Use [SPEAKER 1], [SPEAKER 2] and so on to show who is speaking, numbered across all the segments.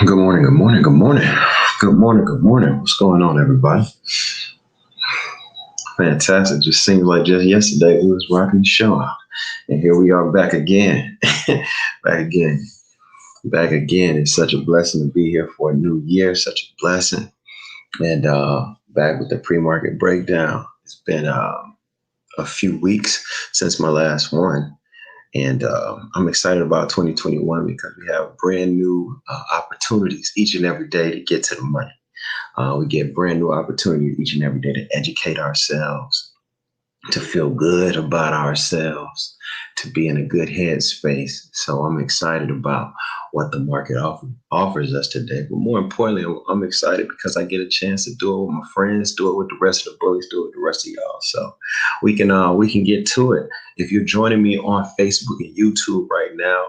[SPEAKER 1] Good morning, good morning, good morning. Good morning, good morning. What's going on, everybody? Fantastic. Just seems like just yesterday we was rocking the show. And here we are back again. back again. Back again. It's such a blessing to be here for a new year. Such a blessing. And back with the pre-market breakdown. It's been a few weeks since my last one. And I'm excited about 2021 because we have brand new opportunities each and every day to get to the money. We get brand new opportunities each and every day to educate ourselves, to feel good about ourselves, to be in a good headspace. So I'm excited about what the market offers us today. But more importantly, I'm excited because I get a chance to do it with my friends, do it with the rest of the bullies, do it with the rest of y'all. So we can get to it. If you're joining me on Facebook and YouTube right now,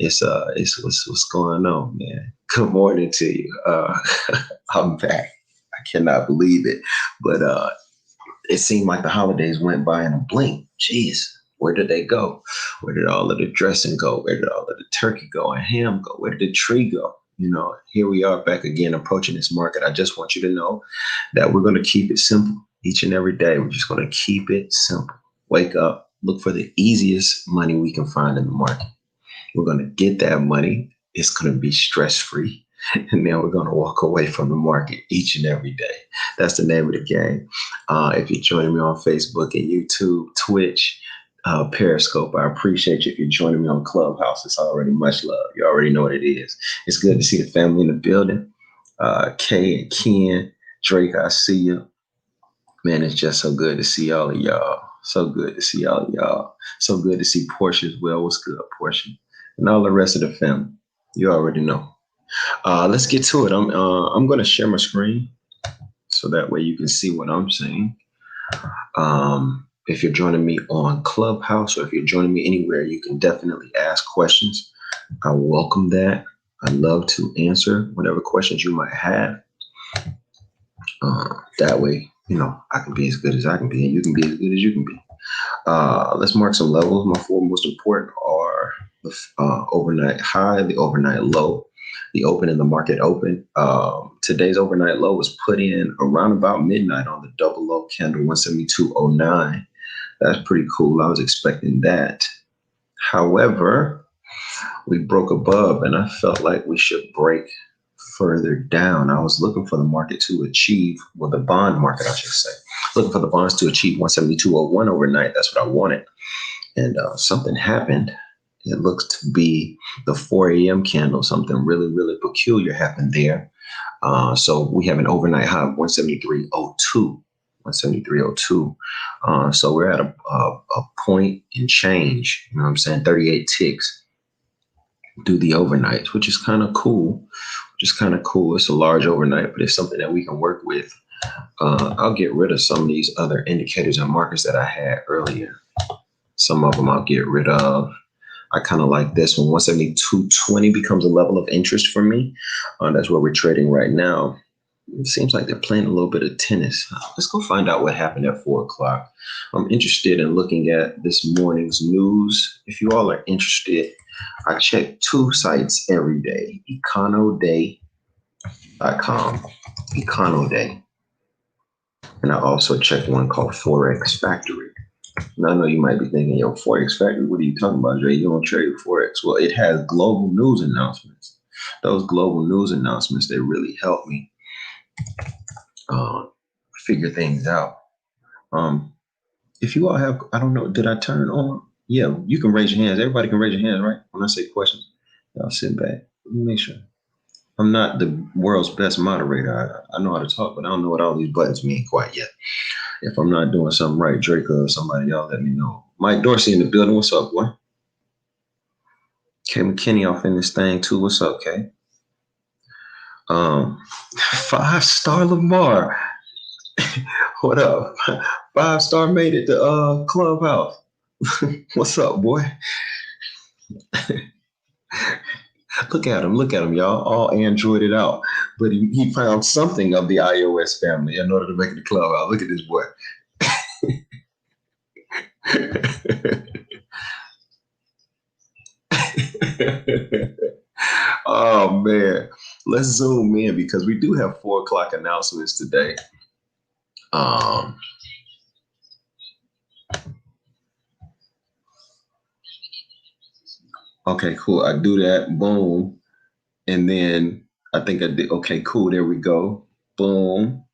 [SPEAKER 1] it's what's going on, man. Good morning to you. I'm back. I cannot believe it, but it seemed like the holidays went by in a blink. Jeez, where did they go? Where did all of the dressing go? Where did all of the turkey go and ham go? Where did the tree go? Here we are back again approaching this market. I just want you to know that we're going to keep it simple each and every day. We're just going to keep it simple. Wake up, look for the easiest money we can find in the market. We're going to get that money. It's going to be stress free. And then we're going to walk away from the market each and every day. That's the name of the game. If you're joining me on Facebook and YouTube, Twitch, Periscope, I appreciate you. If you're joining me on Clubhouse, it's already much love. You already know what it is. It's good to see the family in the building. Kay and Ken, Drake, I see you. Man, it's just so good to see all of y'all. So good to see all of y'all. So good to see Portia as well. What's good, Portia? And all the rest of the family. You already know. Let's get to it. I'm going to share my screen so that way you can see what I'm saying. If you're joining me on Clubhouse or if you're joining me anywhere, you can definitely ask questions. I welcome that. I love to answer whatever questions you might have. That way, I can be as good as I can be and you can be as good as you can be. Let's mark some levels. My four most important are the overnight high, the overnight low, the open and the market open. Today's overnight low was put in around about midnight on the double low candle 172.09. That's pretty cool. I was expecting that. However, we broke above and I felt like we should break further down. I was looking for the market to achieve, well, the bond market, I should say, looking for the bonds to achieve 172.01 overnight. That's what I wanted. And something happened. It looks to be the 4 a.m. candle. Something really, really peculiar happened there. So we have an overnight high of 173.02. 173.02. So we're at a point in change. You know what I'm saying? 38 ticks do the overnights, which is kind of cool. It's a large overnight, but it's something that we can work with. I'll get rid of some of these other indicators and markers that I had earlier. Some of them I'll get rid of. I kind of like this one. 172.20 becomes a level of interest for me. That's where we're trading right now. It seems like they're playing a little bit of tennis. Let's go find out what happened at 4 o'clock. I'm interested in looking at this morning's news. If you all are interested, I check two sites every day, econoday.com, econoday. And I also check one called Forex Factory. Now, I know you might be thinking, yo, Forex Factory, what are you talking about, Jay? You don't trade Forex. Well, it has global news announcements. Those global news announcements, they really help me figure things out. If you all have, I don't know, did I turn on? Yeah, you can raise your hands. Everybody can raise your hands, right? When I say questions, y'all sit back. Let me make sure. I'm not the world's best moderator. I know how to talk, but I don't know what all these buttons mean quite yet. If I'm not doing something right, Drake or somebody, y'all let me know. Mike Dorsey in the building. What's up, boy? Kay McKinney off in this thing too. What's up, Kay? 5-star Lamar. What up? 5-star made it to Clubhouse. What's up, boy? Look at him, y'all. All Androided out. But he found something of the iOS family in order to make it to Clubhouse. Look at this boy. Oh, man. let's zoom in because we do have 4 o'clock announcements today. Okay, cool. I do that. Boom. And then I think I did. Okay, cool. There we go. Boom.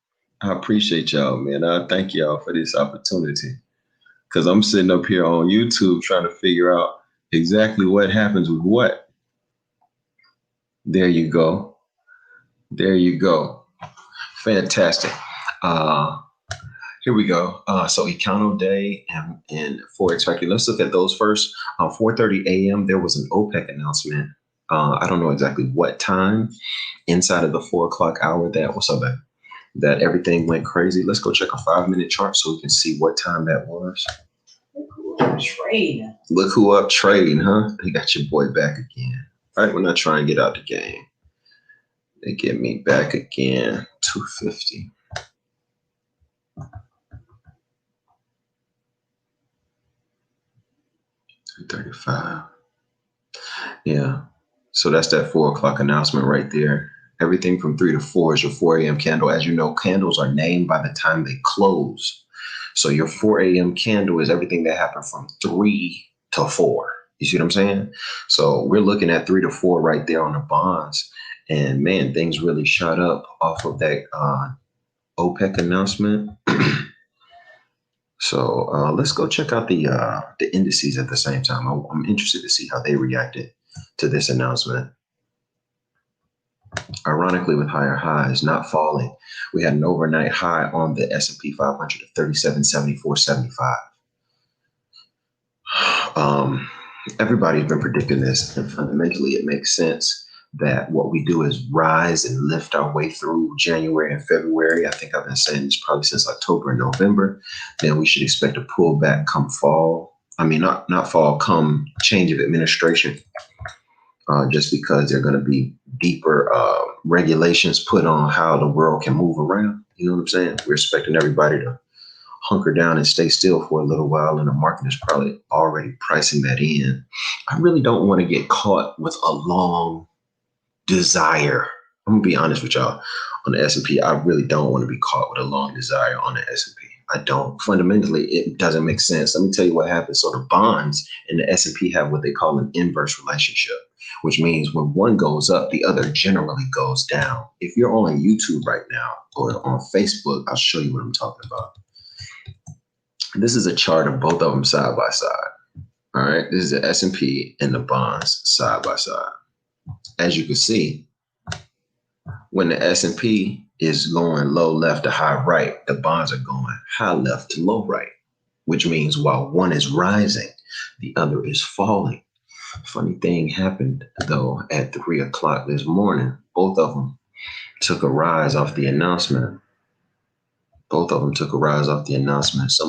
[SPEAKER 1] I appreciate y'all, man. I thank y'all for this opportunity because I'm sitting up here on YouTube trying to figure out exactly what happens with what. There you go. There you go. Fantastic. Uh, Here we go. So Econo Day and Forex Factory. Let's look at those first. 4:30 a.m. There was an OPEC announcement. I don't know exactly what time inside of the 4 o'clock hour that was so that everything went crazy. Let's go check a 5-minute chart so we can see what time that was. Trade. Look who up trading, huh? They got your boy back again. All right, when I try and get out the game, they get me back again. 250. 235. Yeah. So that's that 4 o'clock announcement right there. Everything from 3 to 4 is your 4 a.m. candle. As you know, candles are named by the time they close. So your 4 a.m. candle is everything that happened from 3 to 4. You see what I'm saying? So we're looking at 3 to 4 right there on the bonds. And man, things really shot up off of that OPEC announcement. So let's go check out the indices at the same time. I'm interested to see how they reacted to this announcement. Ironically, with higher highs not falling, we had an overnight high on the S&P 500 of 3774.75. Everybody's been predicting this, and fundamentally, it makes sense that what we do is rise and lift our way through January and February. I think I've been saying this probably since October and November. Then we should expect a pullback come fall. I mean, not fall, come change of administration. Just because there are going to be deeper regulations put on how the world can move around. You know what I'm saying? We're expecting everybody to hunker down and stay still for a little while, and the market is probably already pricing that in. I really don't want to get caught with a long desire. I'm gonna be honest with y'all on the S&P. I really don't want to be caught with a long desire on the S&P. I don't. Fundamentally, it doesn't make sense. Let me tell you what happens. So the bonds and the S&P have what they call an inverse relationship, which means when one goes up, the other generally goes down. If you're on YouTube right now or on Facebook, I'll show you what I'm talking about. This is a chart of both of them side by side. All right, this is the S&P and the bonds side by side. As you can see, when the S&P is going low left to high right, the bonds are going high left to low right, which means while one is rising, the other is falling. Funny thing happened, though, at 3 o'clock this morning. Both of them took a rise off the announcement. Some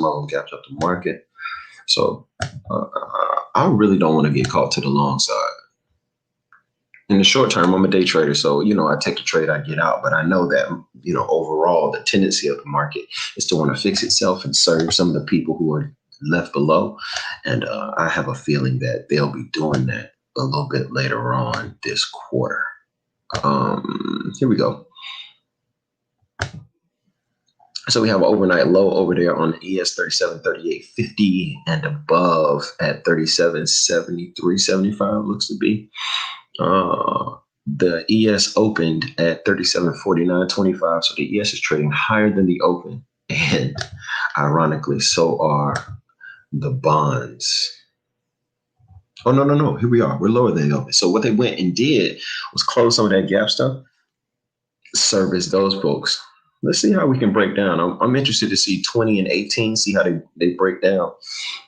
[SPEAKER 1] of them gapped up the market. So I really don't want to get caught to the long side. In the short term, I'm a day trader, so, I take the trade, I get out. But I know that, overall, the tendency of the market is to want to fix itself and serve some of the people who are left below. And I have a feeling that they'll be doing that a little bit later on this quarter. Here we go. So we have an overnight low over there on the ES 3738.50 and above at 3773.75 looks to be. The ES opened at 3749.25, so the ES is trading higher than the open, and ironically, so are the bonds. Oh, no. Here we are. We're lower than the open. So what they went and did was close some of that gap stuff, service those folks. Let's see how we can break down. I'm interested to see 20 and 18, see how they break down.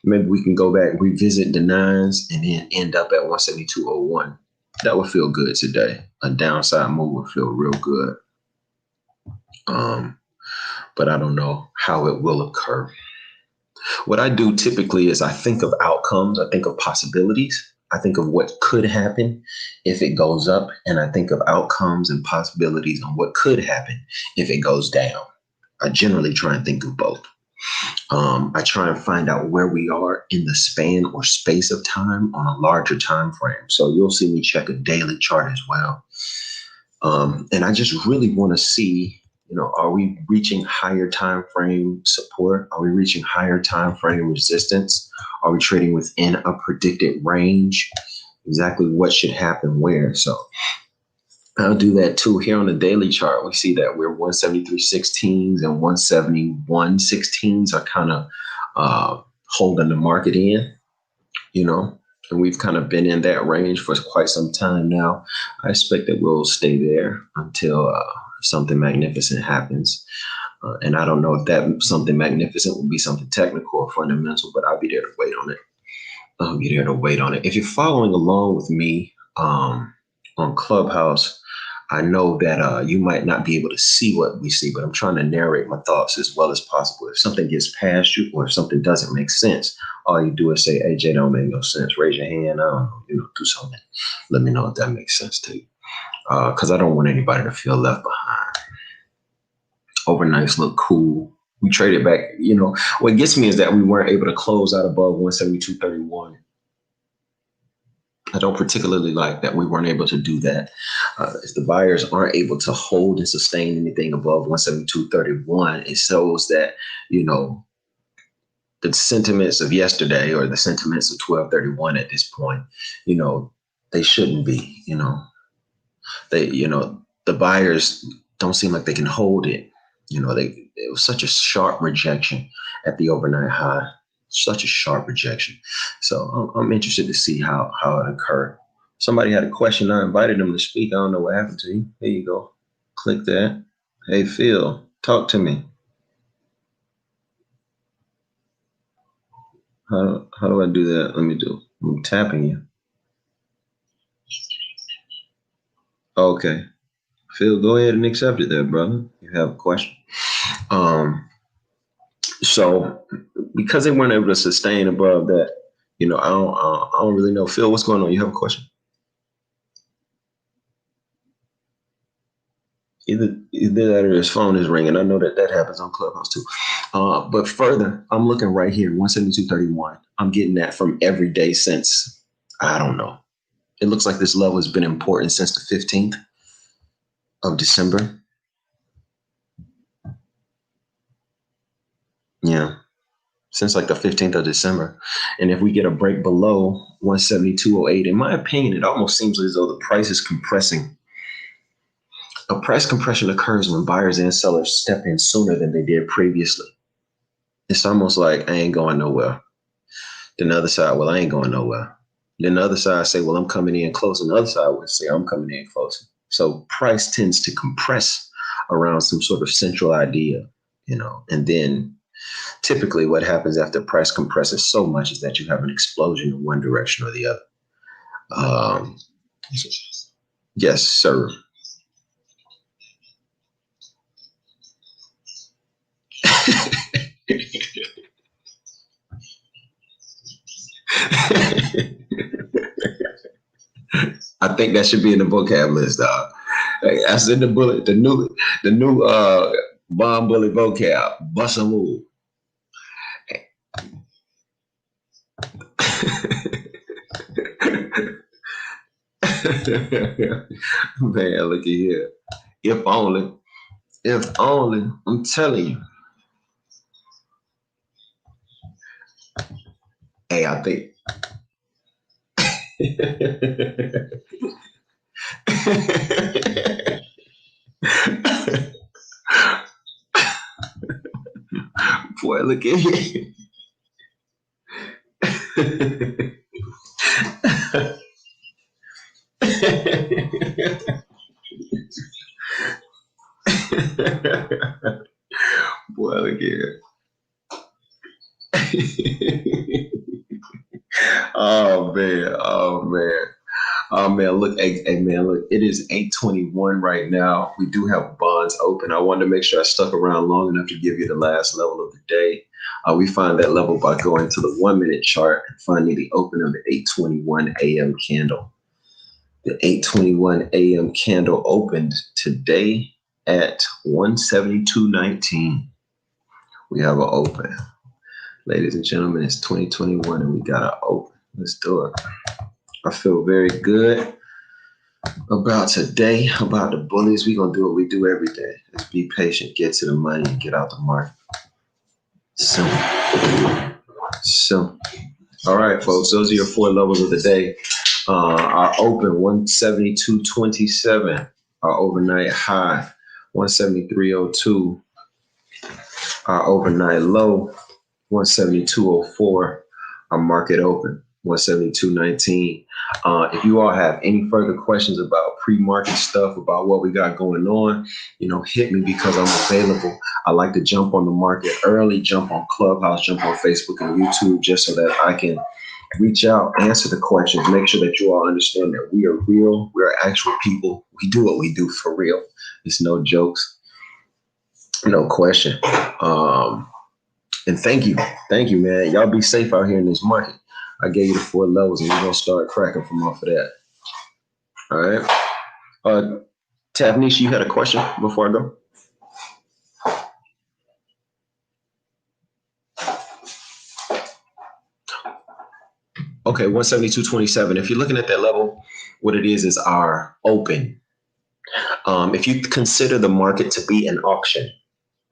[SPEAKER 1] Maybe we can go back, revisit the nines, and then end up at 172.01. That would feel good today. A downside move would feel real good. But I don't know how it will occur. What I do typically is I think of outcomes. I think of possibilities. I think of what could happen if it goes up, and I think of outcomes and possibilities on what could happen if it goes down. I generally try and think of both. I try and find out where we are in the span or space of time on a larger time frame. So you'll see me check a daily chart as well. And I just really want to see, are we reaching higher time frame support? Are we reaching higher time frame resistance? Are we trading within a predicted range? Exactly what should happen where. So I'll do that too. Here on the daily chart, we see that we're 173.16s and 171.16s are kind of holding the market in, and we've kind of been in that range for quite some time now. I expect that we'll stay there until something magnificent happens. And I don't know if that something magnificent will be something technical or fundamental, but I'll be there to wait on it. I'll be there to wait on it. If you're following along with me on Clubhouse, I know that you might not be able to see what we see, but I'm trying to narrate my thoughts as well as possible. If something gets past you or if something doesn't make sense, all you do is say, "Hey, Jay, don't make no sense." Raise your hand. I don't know, do something. Let me know if that makes sense to you. Because I don't want anybody to feel left behind. Overnights look cool. We traded back. What gets me is that we weren't able to close out above 172.31. I don't particularly like that we weren't able to do that. If the buyers aren't able to hold and sustain anything above 172.31, it shows that, the sentiments of yesterday or the sentiments of 12/31 at this point, they shouldn't be, the buyers don't seem like they can hold it. It was such a sharp rejection at the overnight high. Such a sharp rejection. So I'm interested to see how it occurred. Somebody had a question. I invited them to speak. I don't know what happened to you. There you go. Click that. Hey, Phil, talk to me. How do I do that? Let me do. I'm tapping you. Okay. Phil, go ahead and accept it there, brother. You have a question. So because they weren't able to sustain above that, I don't really know. Phil, what's going on? You have a question? Either that or his phone is ringing. I know that happens on Clubhouse too. But further, I'm looking right here, 172.31. I'm getting that from every day since, I don't know. It looks like this level has been important since the 15th of December. Yeah, since like the 15th of December. And if we get a break below 172.08, in my opinion, it almost seems as though the price is compressing. A price compression occurs when buyers and sellers step in sooner than they did previously. It's almost like I ain't going nowhere. Then the other side, well, I ain't going nowhere. Then the other side say, well, I'm coming in close. And the other side would say, I'm coming in close. So price tends to compress around some sort of central idea, and then typically what happens after price compresses so much is that you have an explosion in one direction or the other. Yes, sir. I think that should be in the vocab list, dog. That's in the bullet, the new bomb bullet vocab. Bust a move. Man, look at here. If only. If only. I'm telling you. Hey, I think. Boy, look at here. Boy, look here. Oh man, oh man. Oh man, look, hey man, look, it is 8:21 right now. We do have bonds open. I wanted to make sure I stuck around long enough to give you the last level of the day. We find that level by going to the 1 minute chart and finding the open of the 8:21 a.m. candle. The 8:21 a.m. candle opened today at 172.19. We have an open. Ladies and gentlemen, it's 2021 and we got an open. Let's do it. I feel very good. about today, about the bullies. We're going to do what we do every day. Just be patient, get to the money, and get out the market. Simple. Simple. All right, folks, those are your 4 levels of the day. Our open 172.27. Our overnight high 173.02. Our overnight low 172.04. Our market open 172.19. If you all have any further questions about pre-market stuff, about what we got going on, hit me because I'm available. I like to jump on the market early, jump on Clubhouse, jump on Facebook and YouTube, just so that I can reach out, answer the questions, make sure that you all understand that we are real. We are actual people. We do what we do for real. It's no jokes, no question. And thank you, man. Y'all be safe out here in this market. I gave you the 4 levels, and we're gonna start cracking from off of that. All right. Tavnisha, you had a question before I go? Okay, 172.27. If you're looking at that level, what it is our open. If you consider the market to be an auction,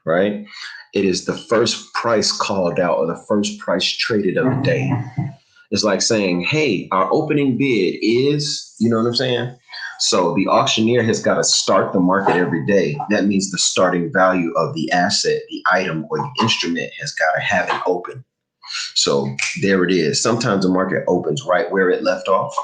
[SPEAKER 1] right? It is the first price called out or the first price traded of the day. It's like saying, hey, our opening bid is, you know what I'm saying? So the auctioneer has got to start the market every day. That means the starting value of the asset, the item, or the instrument has got to have it open. So there it is. Sometimes the market opens right where it left off,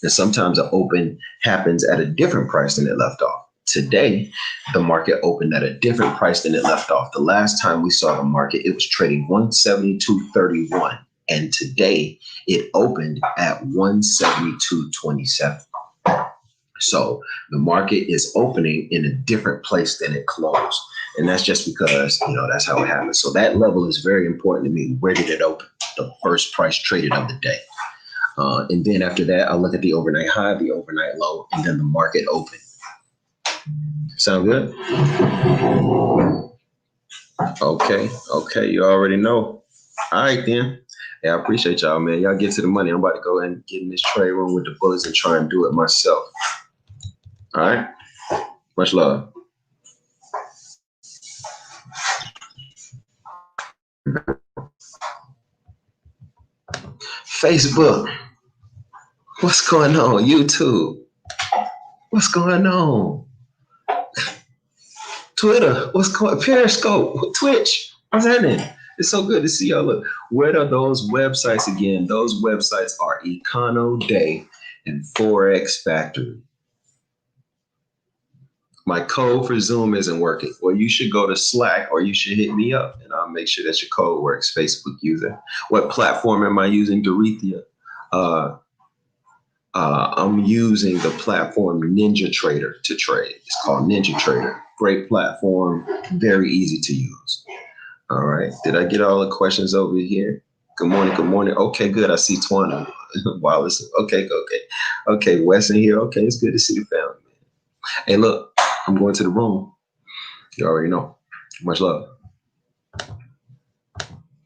[SPEAKER 1] and sometimes the open happens at a different price than it left off. Today, the market opened at a different price than it left off. The last time we saw the market, it was trading 172.31. And today it opened at 172.27. So the market is opening in a different place than it closed. And that's just because, that's how it happens. So that level is very important to me. Where did it open? The first price traded of the day. And then after that, I'll look at the overnight high, the overnight low, and then the market open. Sound good? Okay. You already know. All right, then. Yeah, I appreciate y'all, man. Y'all get to the money. I'm about to go ahead and get in this trade room with the bullets and try and do it myself. All right. Much love. Facebook. What's going on? YouTube. What's going on? Twitter. What's going on? Periscope. Twitch. What's happening? It's so good to see y'all. Look, where are those websites again? Those websites are Econo Day and Forex Factory. My code for Zoom isn't working. Well, you should go to Slack or you should hit me up and I'll make sure that your code works. Facebook user. What platform am I using, Dorethia? I'm using the platform NinjaTrader to trade. It's called NinjaTrader. Great platform, very easy to use. All right. Did I get all the questions over here? Good morning. Okay, good. I see Twana. Wow, listen. Okay. Wes in here. Okay, it's good to see the family. Hey, look, I'm going to the room. You already know. Much love.